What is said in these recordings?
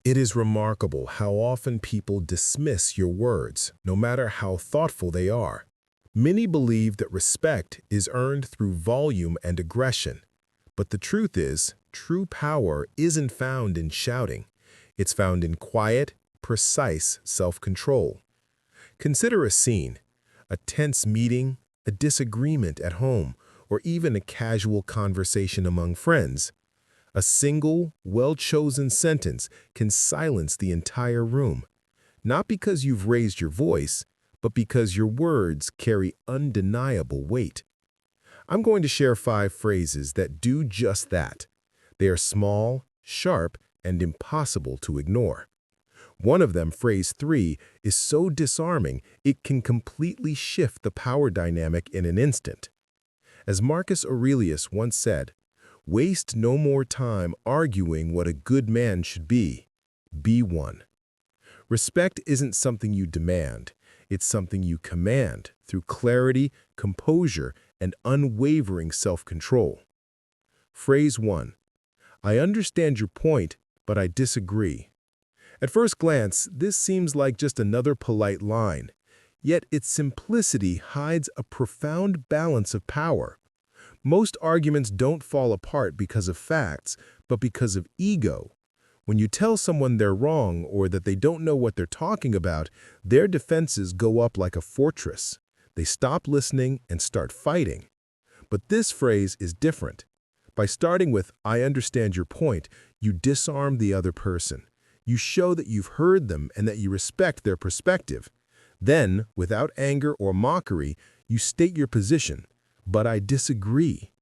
It is remarkable how often people dismiss your words, no matter how thoughtful they are. Many believe that respect is earned through volume and aggression. But the truth is, true power isn't found in shouting. It's found in quiet, precise self-control. Consider a scene, a tense meeting, a disagreement at home, or even a casual conversation among friends. A single, well-chosen sentence can silence the entire room, not because you've raised your voice, but because your words carry undeniable weight. I'm going to share 5 phrases that do just that. They are small, sharp, and impossible to ignore. One of them, phrase 3, is so disarming it can completely shift the power dynamic in an instant. As Marcus Aurelius once said, "Waste no more time arguing what a good man should be. Be one." Respect isn't something you demand. It's something you command through clarity, composure, and unwavering self-control. Phrase 1. I understand your point, but I disagree. At first glance, this seems like just another polite line. Yet its simplicity hides a profound balance of power. Most arguments don't fall apart because of facts, but because of ego. When you tell someone they're wrong or that they don't know what they're talking about, their defenses go up like a fortress. They stop listening and start fighting. But this phrase is different. By starting with, "I understand your point," you disarm the other person. You show that you've heard them and that you respect their perspective. Then, without anger or mockery, you state your position. But I disagree.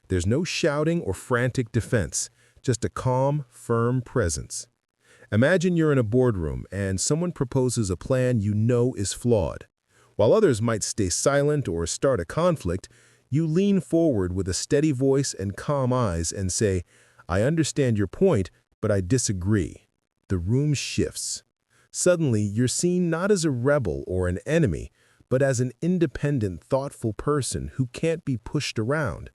There's no shouting or frantic defense, just a calm, firm presence. Imagine you're in a boardroom and someone proposes a plan you know is flawed. While others might stay silent or start a conflict, you lean forward with a steady voice and calm eyes and say, "I understand your point, but I disagree." The room shifts. Suddenly, you're seen not as a rebel or an enemy, but as an independent, thoughtful person who can't be pushed around.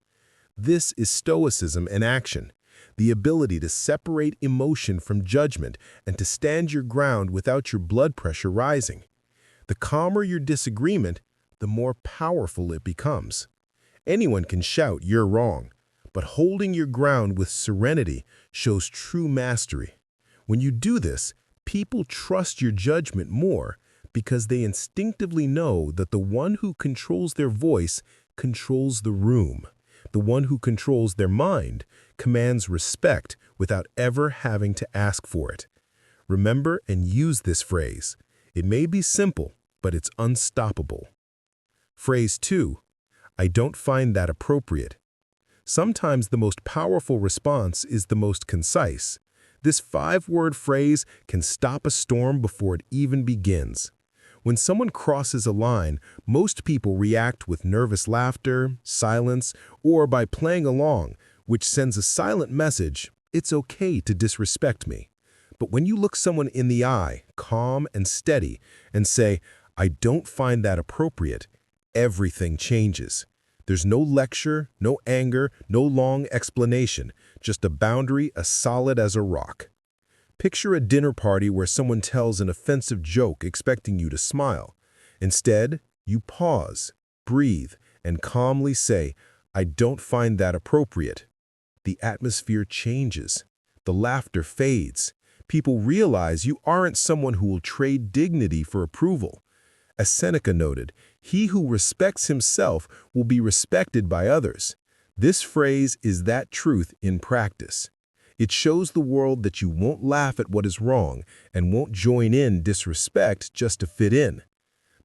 This is Stoicism in action, the ability to separate emotion from judgment and to stand your ground without your blood pressure rising. The calmer your disagreement, the more powerful it becomes. Anyone can shout, "You're wrong," but holding your ground with serenity shows true mastery. When you do this, people trust your judgment more, because they instinctively know that the one who controls their voice controls the room. The one who controls their mind commands respect without ever having to ask for it. Remember and use this phrase. It may be simple, but it's unstoppable. Phrase 2. I don't find that appropriate. Sometimes the most powerful response is the most concise. This 5-word phrase can stop a storm before it even begins. When someone crosses a line, most people react with nervous laughter, silence, or by playing along, which sends a silent message, "It's okay to disrespect me." But when you look someone in the eye, calm and steady, and say, "I don't find that appropriate," everything changes. There's no lecture, no anger, no long explanation, just a boundary as solid as a rock. Picture a dinner party where someone tells an offensive joke expecting you to smile. Instead, you pause, breathe, and calmly say, "I don't find that appropriate." The atmosphere changes. The laughter fades. People realize you aren't someone who will trade dignity for approval. As Seneca noted, he who respects himself will be respected by others. This phrase is that truth in practice. It shows the world that you won't laugh at what is wrong and won't join in disrespect just to fit in.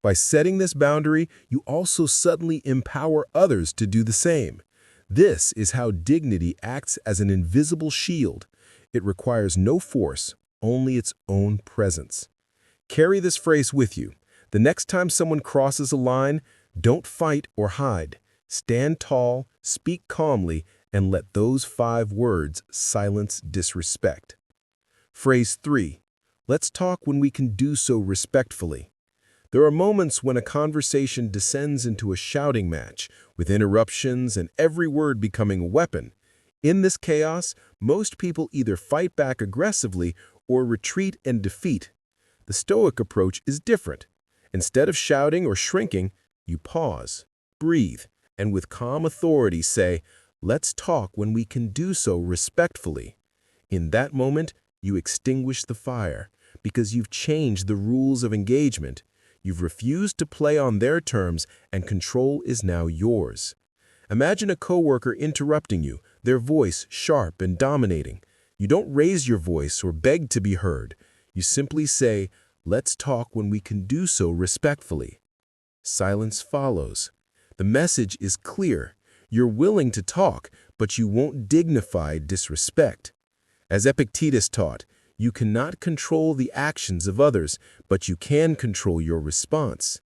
By setting this boundary, you also suddenly empower others to do the same. This is how dignity acts as an invisible shield. It requires no force, only its own presence. Carry this phrase with you. The next time someone crosses a line, don't fight or hide. Stand tall, speak calmly, and let those 5 words silence disrespect. Phrase 3. Let's talk when we can do so respectfully. There are moments when a conversation descends into a shouting match, with interruptions and every word becoming a weapon. In this chaos, most people either fight back aggressively or retreat and defeat. The Stoic approach is different. Instead of shouting or shrinking, you pause, breathe, and with calm authority say, "Let's talk when we can do so respectfully." In that moment, you extinguish the fire because you've changed the rules of engagement. You've refused to play on their terms, and control is now yours. Imagine a coworker interrupting you, their voice sharp and dominating. You don't raise your voice or beg to be heard. You simply say, "Let's talk when we can do so respectfully." Silence follows. The message is clear. You're willing to talk, but you won't dignify disrespect. As Epictetus taught, you cannot control the actions of others, but you can control your response.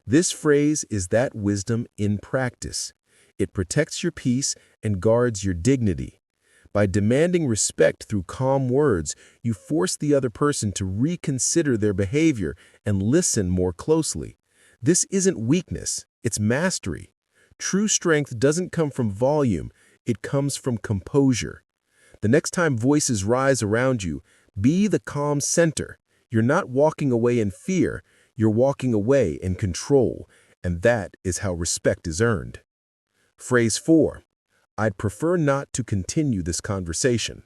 This phrase is that wisdom in practice. It protects your peace and guards your dignity. By demanding respect through calm words, you force the other person to reconsider their behavior and listen more closely. This isn't weakness, it's mastery. True strength doesn't come from volume, it comes from composure. The next time voices rise around you, be the calm center. You're not walking away in fear, you're walking away in control, and that is how respect is earned. Phrase 4. I'd prefer not to continue this conversation.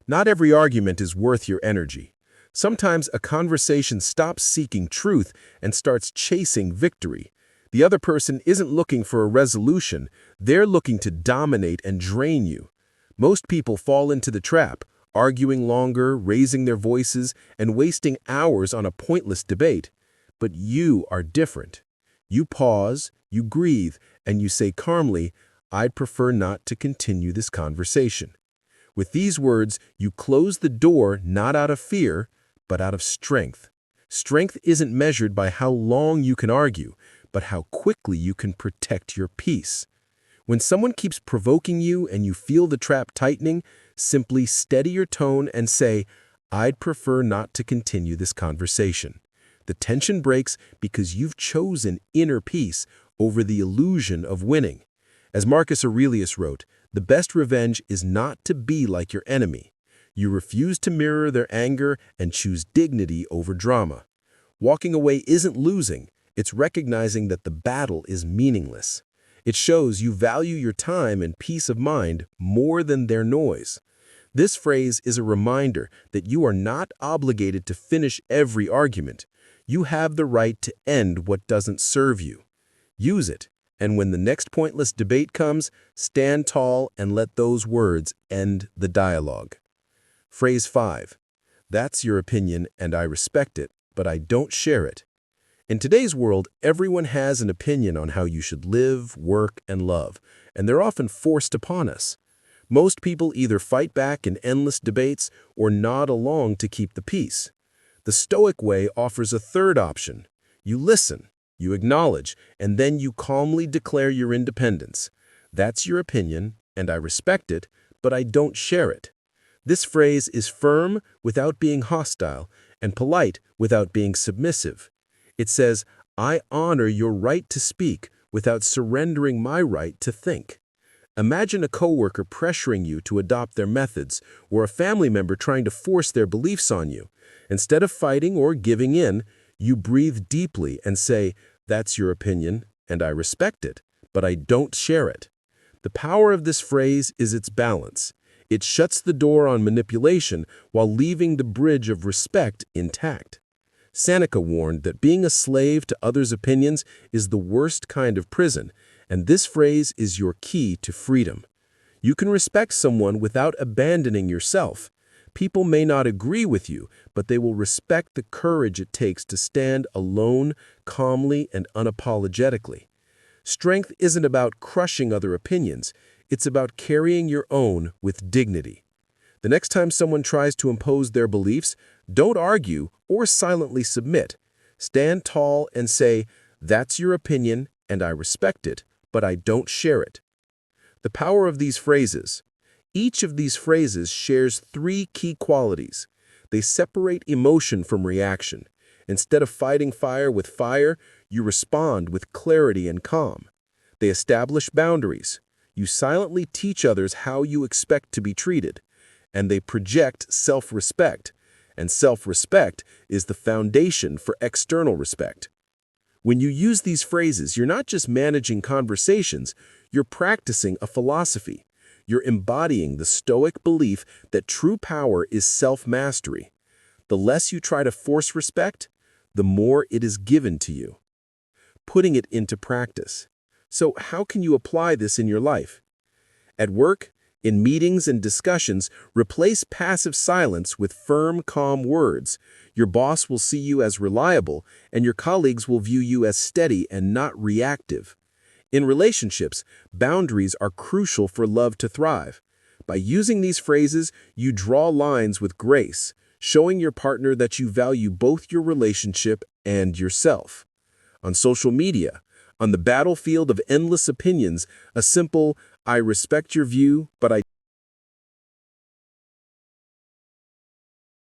Not every argument is worth your energy. Sometimes a conversation stops seeking truth and starts chasing victory. The other person isn't looking for a resolution, they're looking to dominate and drain you. Most people fall into the trap, arguing longer, raising their voices, and wasting hours on a pointless debate. But you are different. You pause, you breathe, and you say calmly, "I'd prefer not to continue this conversation." With these words, you close the door not out of fear, but out of strength. Strength isn't measured by how long you can argue, but how quickly you can protect your peace. When someone keeps provoking you and you feel the trap tightening, simply steady your tone and say, "I'd prefer not to continue this conversation." The tension breaks because you've chosen inner peace over the illusion of winning. As Marcus Aurelius wrote, the best revenge is not to be like your enemy. You refuse to mirror their anger and choose dignity over drama. Walking away isn't losing, it's recognizing that the battle is meaningless. It shows you value your time and peace of mind more than their noise. This phrase is a reminder that you are not obligated to finish every argument. You have the right to end what doesn't serve you. Use it, and when the next pointless debate comes, stand tall and let those words end the dialogue. Phrase 5. That's your opinion and I respect it, but I don't share it. In today's world, everyone has an opinion on how you should live, work, and love, and they're often forced upon us. Most people either fight back in endless debates or nod along to keep the peace. The Stoic way offers a third option. You listen, you acknowledge, and then you calmly declare your independence. That's your opinion, and I respect it, but I don't share it. This phrase is firm without being hostile and polite without being submissive. It says, I honor your right to speak without surrendering my right to think. Imagine a coworker pressuring you to adopt their methods or a family member trying to force their beliefs on you. Instead of fighting or giving in, you breathe deeply and say, that's your opinion, and I respect it, but I don't share it. The power of this phrase is its balance. It shuts the door on manipulation while leaving the bridge of respect intact. Seneca warned that being a slave to others' opinions is the worst kind of prison, and this phrase is your key to freedom. You can respect someone without abandoning yourself. People may not agree with you, but they will respect the courage it takes to stand alone, calmly, and unapologetically. Strength isn't about crushing other opinions. It's about carrying your own with dignity. The next time someone tries to impose their beliefs, don't argue or silently submit. Stand tall and say, that's your opinion and I respect it, but I don't share it. The power of these phrases. Each of these phrases shares three key qualities. They separate emotion from reaction. Instead of fighting fire with fire, you respond with clarity and calm. They establish boundaries. You silently teach others how you expect to be treated. And they project self-respect. and self-respect is the foundation for external respect. When you use these phrases, you're not just managing conversations, you're practicing a philosophy. You're embodying the Stoic belief that true power is self-mastery. The less you try to force respect, the more it is given to you. Putting it into practice. So how can you apply this in your life? At work, in meetings and discussions, replace passive silence with firm, calm words. Your boss will see you as reliable, and your colleagues will view you as steady and not reactive. In relationships, boundaries are crucial for love to thrive. By using these phrases, you draw lines with grace, showing your partner that you value both your relationship and yourself. On social media, on the battlefield of endless opinions, a simple, "I respect your view, but I